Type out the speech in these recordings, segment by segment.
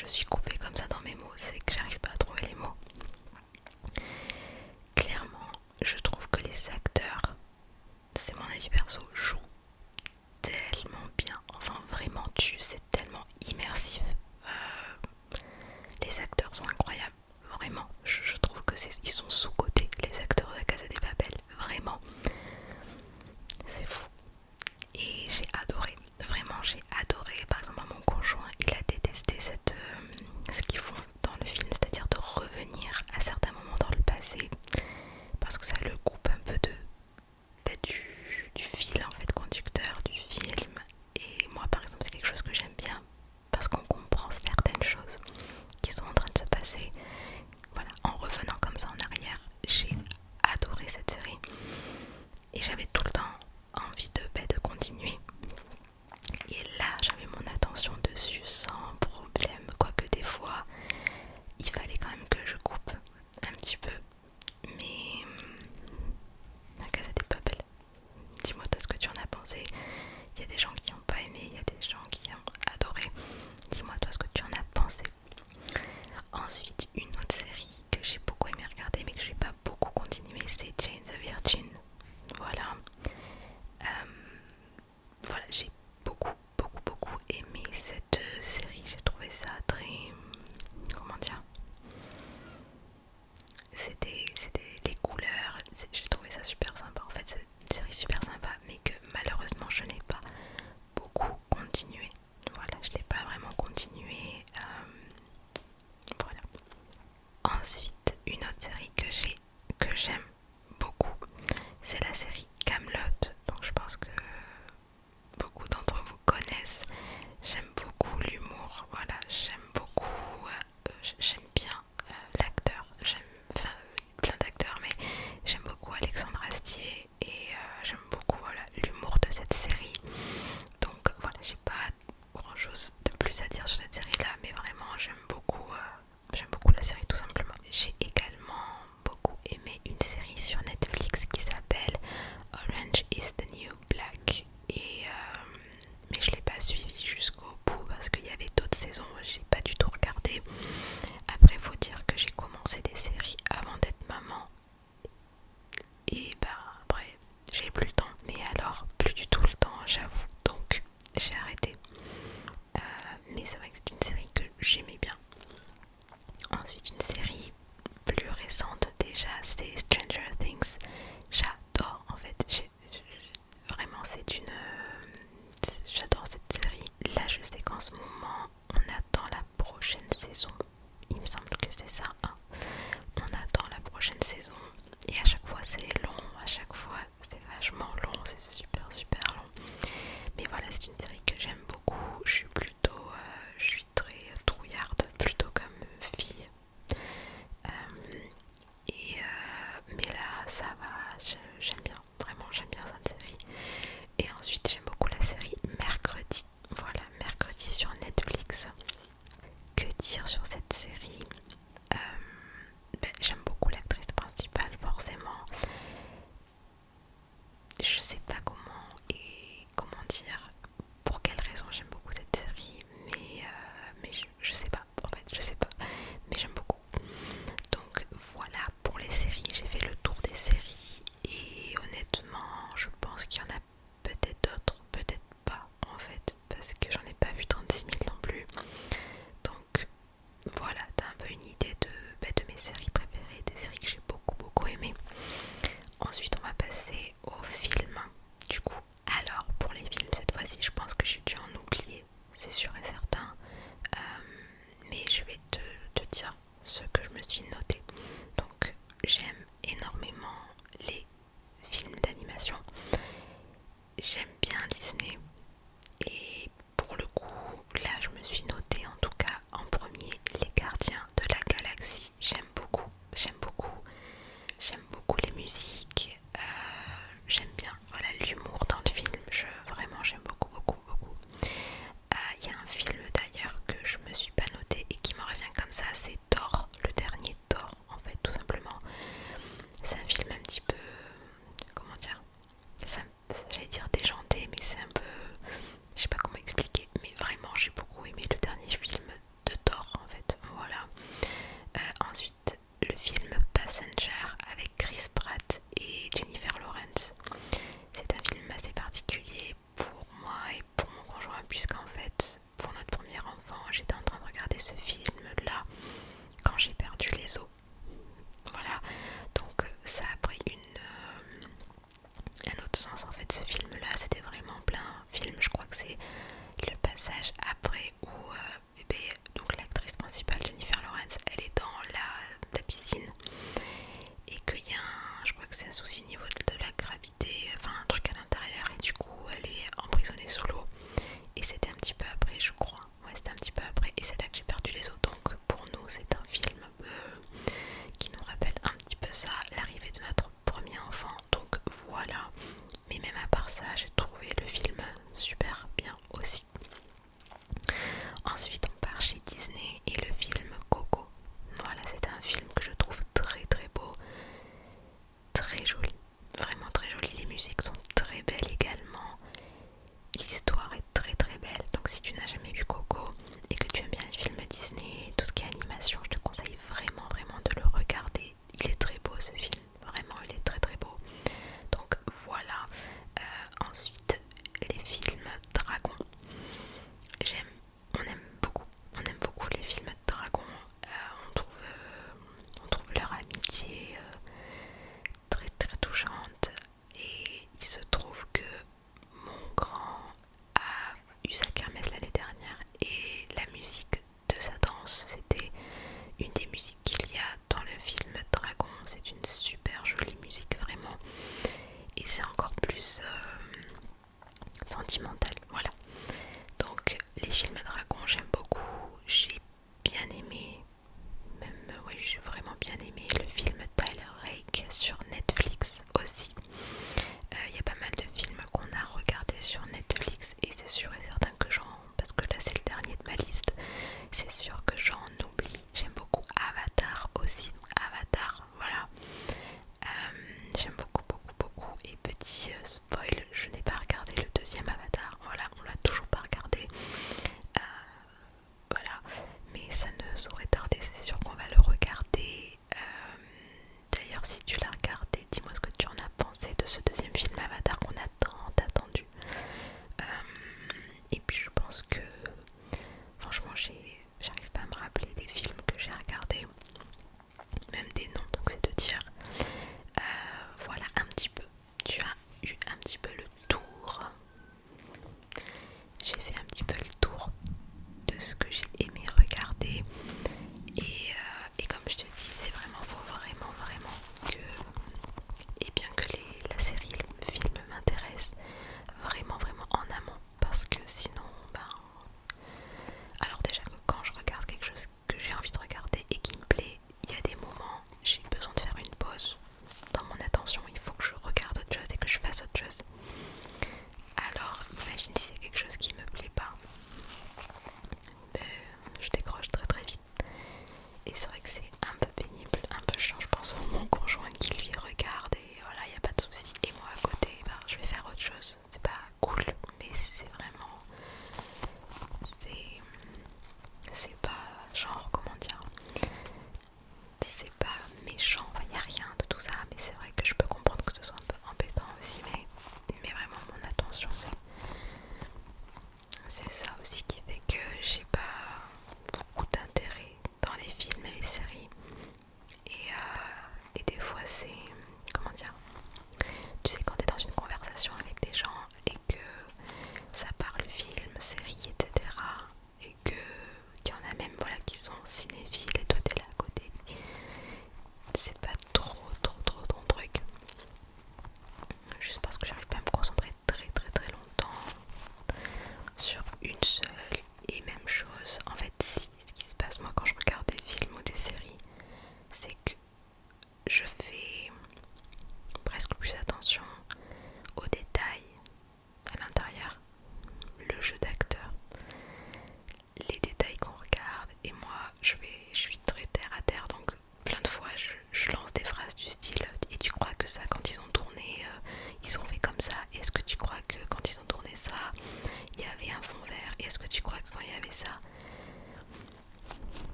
je suis coupée comme ça dans mes mots, c'est que j'arrive pas à trouver les mots. Clairement, je trouve que les acteurs, c'est mon avis perso, jouent tellement bien. Enfin vraiment, c'est tellement immersif. Les acteurs sont incroyables, vraiment. Je trouve que ils sont sous-cotés, les acteurs de la Casa de Papel, vraiment. C'est fou. Et j'ai adoré, vraiment j'ai adoré. Par exemple, mon conjoint, il a détesté ce qu'ils font dans le film, c'est-à-dire de revenir à certains moments dans le passé, parce que ça le coupe un peu du fil en fait conducteur du film. Et moi par exemple c'est quelque chose que j'aime bien, parce qu'on comprend certaines choses qui sont en train de se passer, voilà, en revenant comme ça en arrière. J'ai adoré cette série et j'avais tout le temps envie de continuer. Et là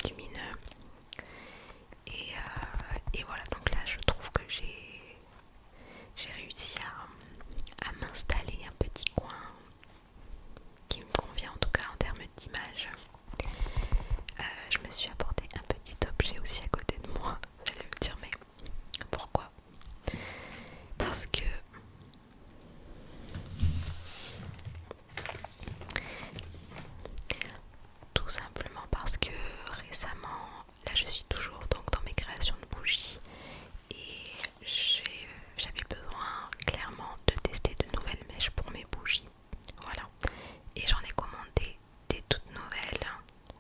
lumineux. Et voilà, donc là je trouve que j'ai réussi à m'installer un petit coin qui me convient, en tout cas en termes d'image. Je me suis apporté un petit objet aussi à côté de moi. Vous allez me dire mais pourquoi? Parce que tout simplement parce que récemment, là je suis toujours donc dans mes créations de bougies et j'avais besoin clairement de tester de nouvelles mèches pour mes bougies. Voilà. Et j'en ai commandé des toutes nouvelles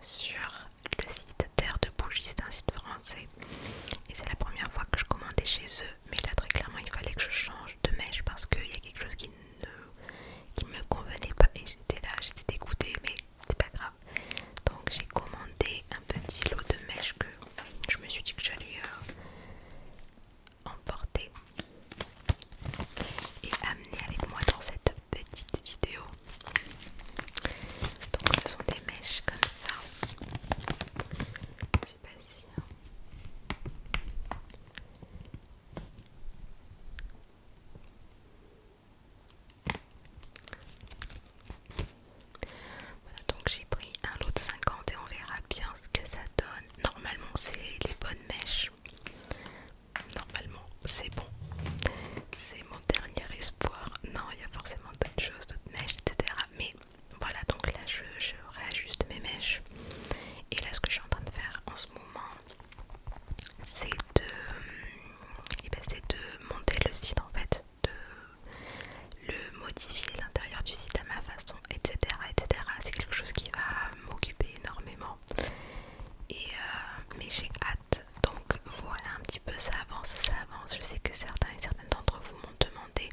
sur le site Terre de Bougies, c'est un site français. Et c'est la première fois que je commandais chez eux. Mais là très clairement il fallait que je change de mèche parce qu'il y a quelque chose qui me convenait pas. Et j'étais là, j'étais dégoûtée, mais c'est pas grave. Donc j'ai commandé un petit lot de mèches que je me suis dit que j'allais emporter et amener avec moi dans cette petite vidéo. Donc ce sont des mèches comme ça. Je sais pas si... Voilà, donc j'ai pris un lot de 50 et on verra bien ce que ça donne. Normalement c'est les bonnes mèches. Normalement c'est bon. C'est mon dernier espoir. Non, il y a forcément d'autres choses, d'autres mèches, etc. Mais voilà, donc là je réajuste mes mèches. Et là ce que je suis en train de faire en ce moment, c'est c'est de monter le site en fait, de le modifier l'intérieur du site à ma façon, etc. etc. C'est quelque chose qui va m'occuper énormément. Mais j'ai hâte, donc voilà un petit peu, ça avance, ça avance. Je sais que certains et certaines d'entre vous m'ont demandé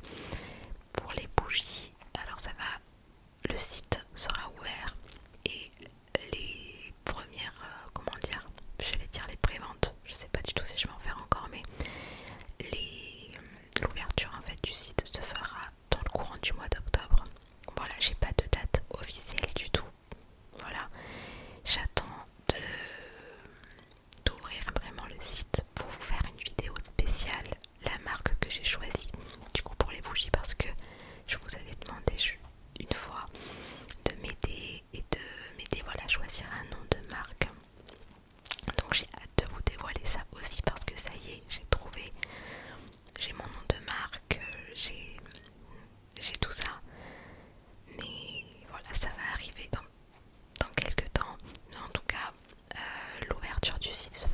pour les bougies. Alors ça va, le site sera ouvert et les premières, comment dire, j'allais dire les préventes, je sais pas du tout si je vais en faire encore, mais l'ouverture en fait du site se fera dans le courant du mois d'octobre. Voilà, j'ai pas de date officielle du tout. Voilà, j'attends d'ouvrir vraiment le site pour vous faire une vidéo spéciale, la marque que j'ai choisie du coup pour les bougies, parce que je vous avais demandé une fois de m'aider et de m'aider, voilà, à choisir un nom de marque. Donc j'ai hâte de vous dévoiler ça aussi parce que ça y est, j'ai mon nom de marque, j'ai tout ça. Mais voilà, ça va arriver dans quelques temps. Mais en tout cas, l'ouverture du site se